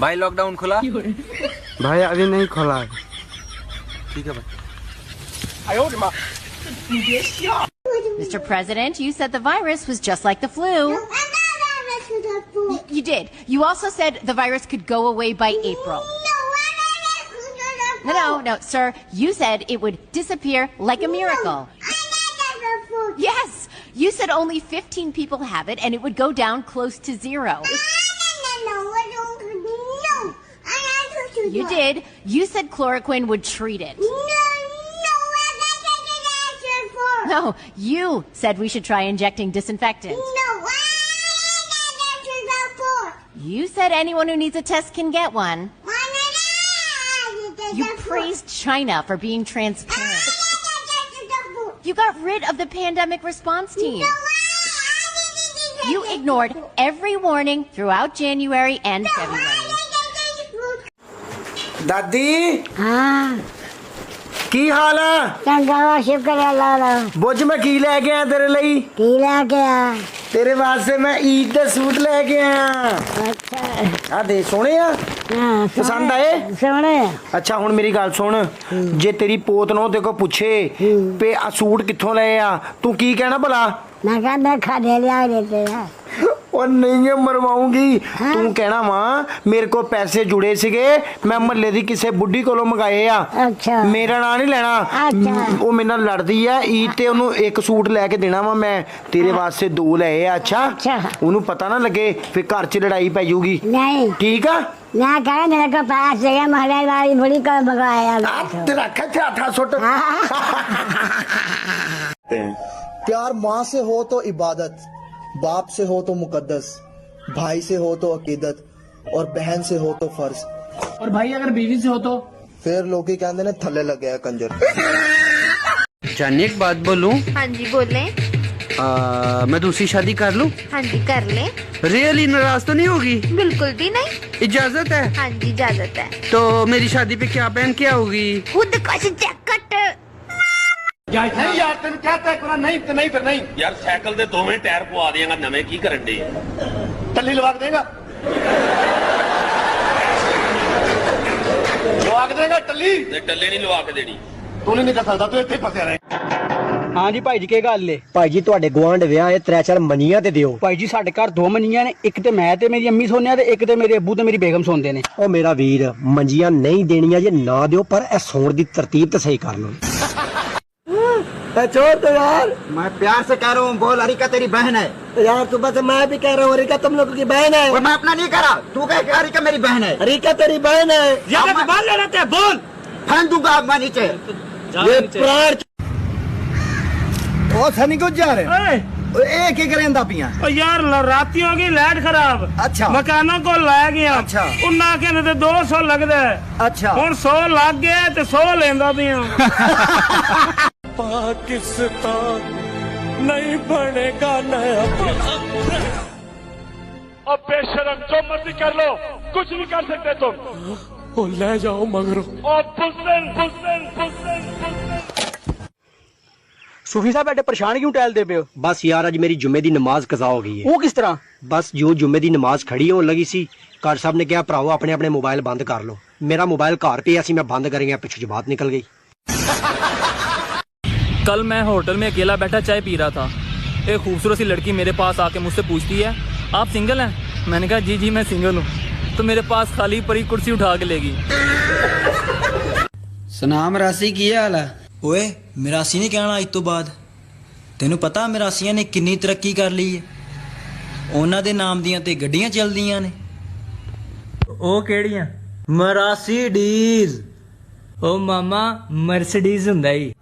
भाई लॉकडाउन खुला? भाई अभी नहीं खोला है। ठीक है भाई। Mr. President, you said the virus was just like the flu. You did. You also said the virus could go away by April. No, sir. You said it would disappear like a miracle. Yes. You said only 15 people have it and it would go down close to zero. You did. You said chloroquine would treat it. No, you said we should try injecting disinfectant. You said anyone who needs a test can get one. You praised China for being transparent. You got rid of the pandemic response team. You ignored every warning throughout January and February. दादी हाँ की हाल है? चंगा वा शुक्र है अल्लाह दा। बुझ मैं की लेके आया तेरे लिए? की लेके आ? तेरे वास्ते मैं ईद दा सूट लेके आया। अच्छा आ दे सोने आ हाँ पसंद आए? सोने अच्छा हुन मेरी गल सुन, जे तेरी पोत नो तेरे को पूछे पे आ सूट कित्थों ले आ, तू की कहना भला? मैं कहना खाने लिया देते हैं। और नहीं है मरवाऊंगी। तू कहना मां मेरे को पैसे जुड़े सीगे, मैं महल्ले दी किसे बुढ़ी कोलों मंगाए आ। अच्छा मेरा नाम नहीं लेना। अच्छा वो मेरे नाल लड़दी है ईद ते ओनू एक सूट लेके देना वा मैं, तेरे वास्ते दो ले आ। अच्छा ओनू पता ना लगे फिर घर च लड़ाई पै जूगी। नहीं ठीक है ना कह मेरे को पास जगह महले वाली बड़ी को मंगाया तेरा खचा था सुट। प्यार माँ से हो तो इबादत, बाप से हो तो मुकद्दस, भाई से हो तो अकीदत और बहन से हो तो फर्ज, और भाई अगर बीवी से हो तो फिर लोग ही कहते ने थल्ले लग गया कंजर। जानिए एक बात बोलूं? हाँ जी बोले। मैं दूसरी शादी कर लूं? हाँ जी कर ले। रियली नाराज तो नहीं होगी? बिल्कुल भी नहीं। इजाजत है? हाँ जी इजाजत है। तो मेरी शादी पे क्या पहन के आओगी? खुद कुछ जैकेट। नहीं यार तेन कहता है नहीं तो नहीं फिर नहीं यार साइकिल दे दोवें टायर पवा देगा नवे की करन दे टल्ली लगा देगा लगा के देगा टल्ली ते टल्ले नहीं लवा के देनी तू नहीं कर सकता तू इत्थे फसिया रहे। हाँ जी भाई जी की गल है? भाई जी तुहाडे गुआंढ विआह है, 3-4 मनियां ते दियो। भाई जी साडे घर 2 मनियां ने, एक ते मैं ते मेरी अम्मी सोने ते एक ते मेरे अब्बू ते मेरी बेगम सोंदे ने। ओ मेरा वीर मंजियां नहीं देनियां जे ना दियो, पर ए सोण दी तरतीब ते सही कर लो। छोड़ तो यार, मैं प्यार से कह रहा हूँ, बोल अरिका तेरी बहन है। यार सुबह से मैं भी कह रहा हूँ अरिका तुम लोगों की बहन है। और मैं अपना नहीं करा, तू कह अरिका मेरी बहन है। अरिका तेरी बहन है। ज्यादा जुबान ले लेते बोल, फेंक दूंगा मैं नीचे। ये प्राण ओ सनी को जा रहे एक ही करेंदा पिया यार राती होगी लाइट खराब। अच्छा मकानों को लै गया। अच्छा उन्ना कहते 200 लगदा है। अच्छा हुन 100 लग गया ते 100 लेंदा पिया। पाकिस्तान नहीं बनेगा नया। अब बेशरम जो मर्जी कर लो, कुछ नहीं कर सकते तुम। ओ ले जाओ मगरो। सूफी साहब एडे परेशान क्यों टहलते पे हो? बस यार अज मेरी जुम्मे दी नमाज कज़ा हो गई है। वो किस तरह? बस जो जुम्मे दी नमाज खड़ी होने लगी सी, कार साहब ने कहा भराओ अपने अपने मोबाइल बंद कर लो। मेरा मोबाइल घर पे सी, मैं बंद कर गया, पीछे जो बात निकल गई। कल मैं होटल में अकेला बैठा चाय पी रहा था, एक खूबसूरत सी लड़की मेरे पास आके मुझसे पूछती है आप सिंगल हैं? मैंने कहा जी जी मैं सिंगल हूँ। तो मेरे पास खाली पड़ी कुर्सी उठा के लेगी। सनाम राशि की हाल है? ओए मिरासी नहीं कहना इस तो बाद। तेनू पता मिरासियां ने किन्नी तरक्की कर ली है? उन्हां दे नाम दियां ते गड्डियां चलदियां ने। ओ केड़ियां? मरासीडीज। ओ मामा मर्सिडीज हुंदा ही।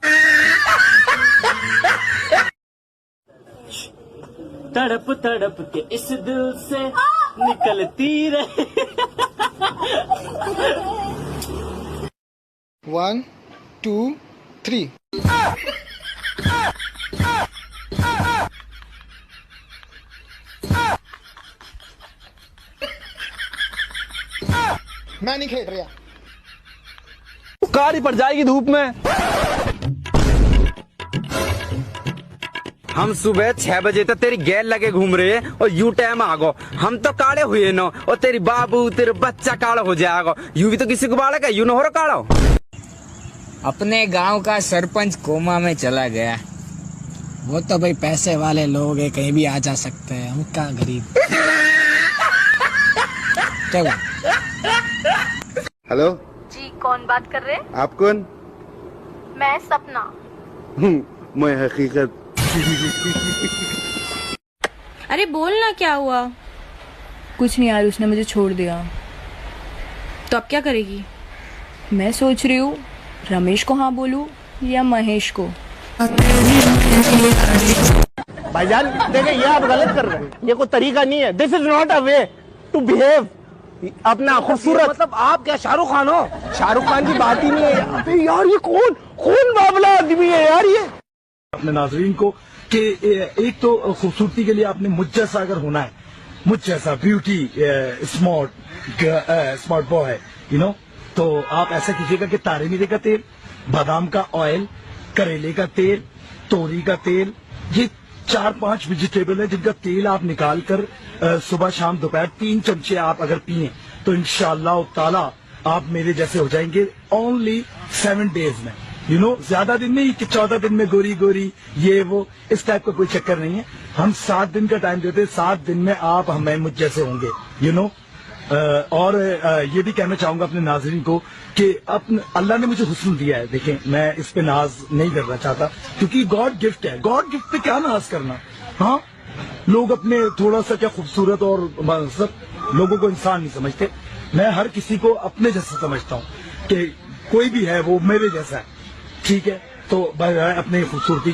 तड़प तड़प के इस दिल से निकलती रहे। 1 2 3 मैं नहीं खेल रहा। कार ही पड़ जाएगी धूप में। हम सुबह 6 बजे तक तेरी गैल लगे घूम रहे हैं और यू टाइम आ गो। हम तो काले हुए न और तेरी बाबू तेरे बच्चा काला हो जाएगा। यू भी तो किसी को बालक है, यू न हो रहा काला। अपने गांव का सरपंच कोमा में चला गया। वो तो भाई पैसे वाले लोग हैं, कहीं भी आ जा सकते हैं, हम क्या गरीब। चलो। हेलो जी कौन बात कर रहे हैं? आप कौन? मैं सपना। मैं हकीकत। अरे बोल ना क्या हुआ? कुछ नहीं यार, उसने मुझे छोड़ दिया। तो अब क्या करेगी? मैं सोच रही हूँ रमेश को हाँ बोलूँ या महेश को। भाईजान देखिए, ये आप गलत कर रहे हैं, ये कोई तरीका नहीं है। This is not a way to behave. अपना खूबसूरत मतलब आप क्या शाहरुख खान हो? शाहरुख खान की बात ही नहीं है। अबे यार ये कौन बावला आदमी है यार ये। अपने नाजरीन को कि एक तो खूबसूरती के लिए आपने मुझ जैसा अगर होना है, मुझ जैसा beauty smart boy you know, तो आप ऐसा कीजिएगा कि तारे मीरे का तेल, बादाम का ऑयल, करेले का तेल, तोरी का तेल, ये 4-5 वेजिटेबल है जिनका तेल आप निकाल कर सुबह शाम दोपहर 3 चमचे आप अगर पिए तो इंशाअल्लाह ताला आप मेरे जैसे हो जाएंगे ओनली 7 डेज में। यू नो, ज्यादा दिन नहीं कि 14 दिन में गोरी गोरी ये वो, इस टाइप का कोई चक्कर नहीं है। हम 7 दिन का टाइम देते हैं, 7 दिन में आप हमें मुझ जैसे होंगे यू नो। और ये भी कहना चाहूंगा अपने नाजरीन को कि अपने अल्लाह ने मुझे हुस्न दिया है। देखें, मैं इस पे नाज नहीं करना चाहता क्योंकि गॉड गिफ्ट है। गॉड गिफ्ट पे क्या नाज करना। हाँ, लोग अपने थोड़ा सा क्या खूबसूरत और सब लोगों को इंसान नहीं समझते। मैं हर किसी को अपने जैसा समझता हूँ कि कोई भी है वो मेरे जैसा है, ठीक है। तो अपने खूबसूरती